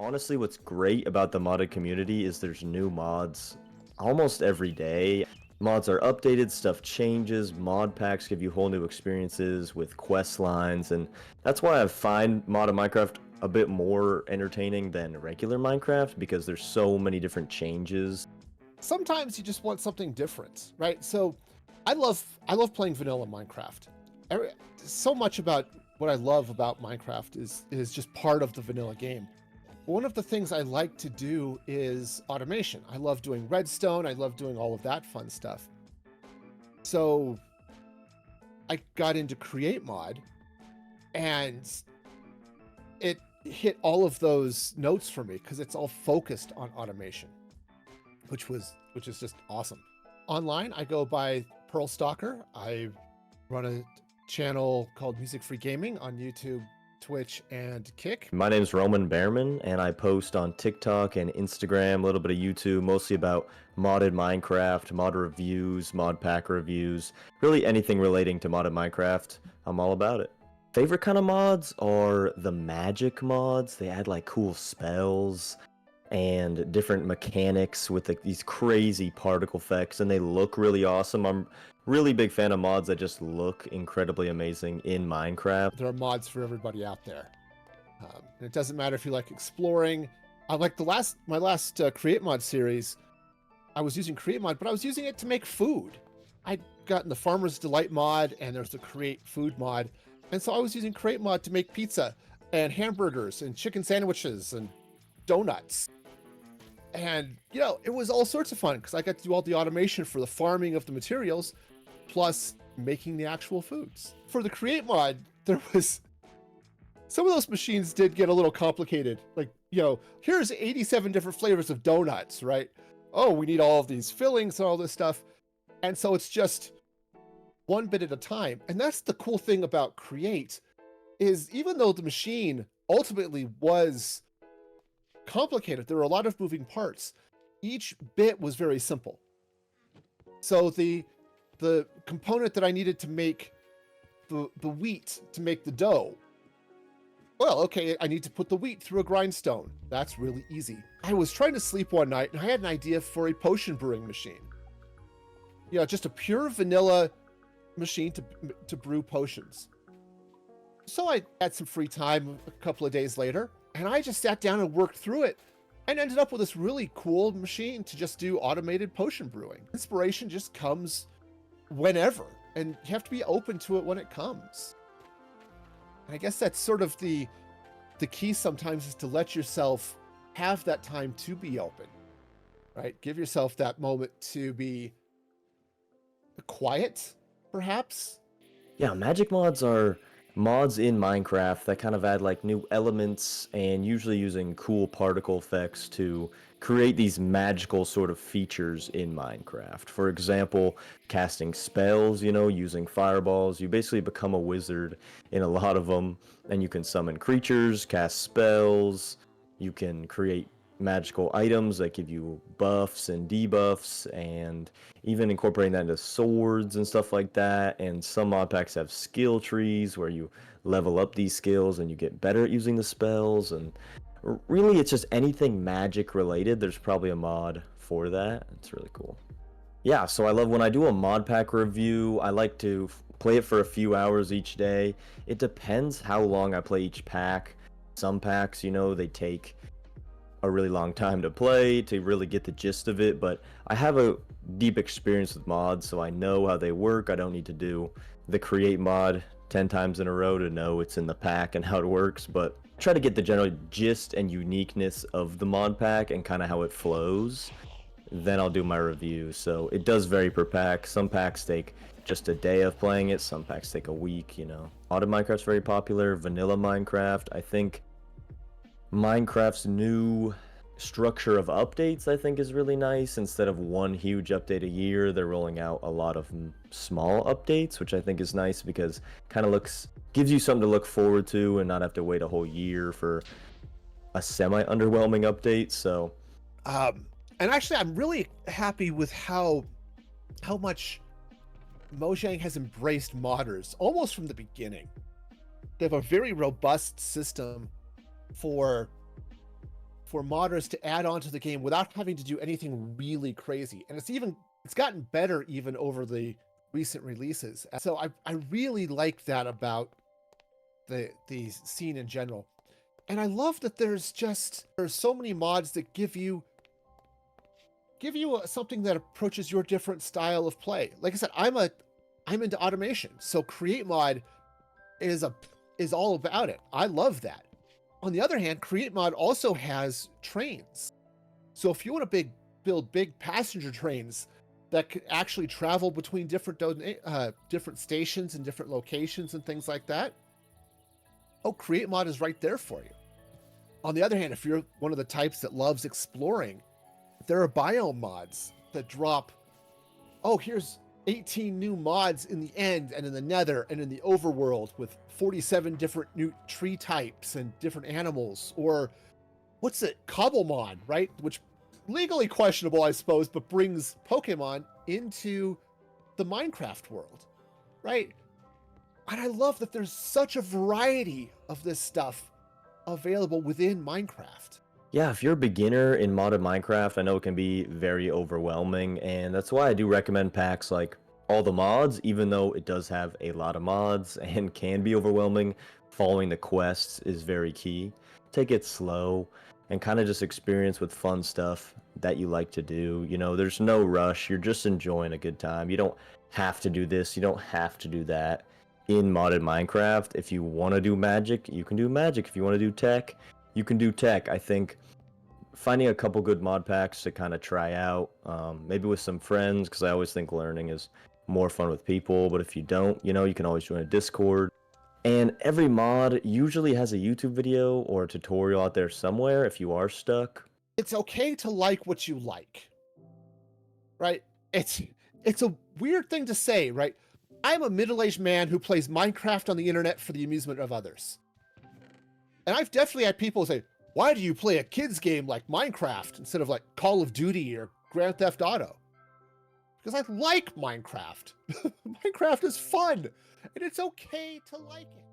Honestly, what's great about the modded community is there's new mods almost every day. Mods are updated, stuff changes, mod packs give you whole new experiences with quest lines, and that's why I find modded Minecraft a bit more entertaining than regular Minecraft because there's so many different changes. Sometimes you just want something different, right? So I love playing vanilla Minecraft. So much about what I love about Minecraft is just part of the vanilla game. One of the things I like to do is automation. I love doing redstone. I love doing all of that fun stuff. So I got into Create Mod, and it hit all of those notes for me because it's all focused on automation, which is just awesome. Online, I go by Pearl Stalker. I run a channel called MusicFreeGaming on YouTube, Twitch, and Kick. My name's Roman Behrman, and I post on TikTok and Instagram, a little bit of YouTube, mostly about modded Minecraft, mod reviews, mod pack reviews, really anything relating to modded Minecraft. I'm all about it. Favorite kind of mods are the magic mods. They add like cool spells and different mechanics with like these crazy particle effects, and they look really awesome. I'm really big fan of mods that just look incredibly amazing in Minecraft. There are mods for everybody out there. And it doesn't matter if you like exploring. I like my last Create Mod series. I was using Create Mod, but I was using it to make food. I'd gotten the Farmer's Delight mod, and there's the Create Food mod. And so I was using Create Mod to make pizza and hamburgers and chicken sandwiches and donuts. And, it was all sorts of fun because I got to do all the automation for the farming of the materials, plus making the actual foods. For the Create Mod, there was... Some of those machines did get a little complicated. Like, here's 87 different flavors of donuts, right? Oh, we need all of these fillings and all this stuff. And so it's just one bit at a time. And that's the cool thing about Create, is even though the machine ultimately was complicated, there were a lot of moving parts, each bit was very simple. So the component that I needed to make the wheat to make the dough, well, okay, I need to put the wheat through a grindstone. That's really easy. I was trying to sleep one night and I had an idea for a potion brewing machine. Just a pure vanilla machine to brew potions. So I had some free time a couple of days later, and I just sat down and worked through it and ended up with this really cool machine to just do automated potion brewing. Inspiration just comes whenever, and you have to be open to it when it comes. And I guess that's sort of the key sometimes, is to let yourself have that time to be open, right? Give yourself that moment to be quiet, perhaps. Yeah, magic mods are mods in Minecraft that kind of add like new elements, and usually using cool particle effects to create these magical sort of features in Minecraft. For example, casting spells, using fireballs. You basically become a wizard in a lot of them, and you can summon creatures, cast spells, you can create magical items that give you buffs and debuffs, and even incorporating that into swords and stuff like that. And some mod packs have skill trees where you level up these skills and you get better at using the spells. And really, it's just anything magic related, there's probably a mod for that. It's really cool. Yeah, so I love when I do a mod pack review, I like to play it for a few hours each day. It depends how long I play each pack. Some packs, they take a really long time to play to really get the gist of it, but I have a deep experience with mods, so I know how they work. I don't need to do the Create mod 10 times in a row to know it's in the pack and how it works, but try to get the general gist and uniqueness of the mod pack and kind of how it flows. Then I'll do my review. So it does vary per pack. Some packs take just a day of playing it, some packs take a week. Auto Minecraft's very popular. Vanilla Minecraft, I think Minecraft's new structure of updates, I think, is really nice. Instead of one huge update a year, they're rolling out a lot of small updates, which I think is nice because kind of gives you something to look forward to and not have to wait a whole year for a semi-underwhelming update. So and actually, I'm really happy with how much Mojang has embraced modders almost from the beginning. They have a very robust system for for modders to add on to the game without having to do anything really crazy. And it's gotten better even over the recent releases. So I really like that about the scene in general. And I love that there's so many mods that give you something that approaches your different style of play. Like I said, I'm into automation, so Create Mod is all about it. I love that. On the other hand, Create Mod also has trains. So if you want to build big passenger trains that could actually travel between different stations and different locations and things like that, Create Mod is right there for you. On the other hand, if you're one of the types that loves exploring, there are biome mods that drop, here's 18 new mods in the end and in the nether and in the overworld with 47 different new tree types and different animals. Or what's it, Cobblemon, right? Which legally questionable, I suppose, but brings Pokemon into the Minecraft world, right? And I love that there's such a variety of this stuff available within Minecraft. Yeah, if you're a beginner in modded Minecraft, I know it can be very overwhelming, and that's why I do recommend packs like All the Mods, even though it does have a lot of mods and can be overwhelming. Following the quests is very key. Take it slow and kind of just experience with fun stuff that you like to do. You know, there's no rush. You're just enjoying a good time. You don't have to do this. You don't have to do that. In modded Minecraft, if you want to do magic, you can do magic. If you want to do tech, you can do tech. I think finding a couple good mod packs to kind of try out, maybe with some friends, because I always think learning is more fun with people. But if you don't, you know, you can always join a Discord. And every mod usually has a YouTube video or a tutorial out there somewhere if you are stuck. It's okay to like what you like, right? It's a weird thing to say, right? I'm a middle-aged man who plays Minecraft on the internet for the amusement of others. And I've definitely had people say, why do you play a kid's game like Minecraft instead of like Call of Duty or Grand Theft Auto? Because I like Minecraft. Minecraft is fun, and it's okay to like it.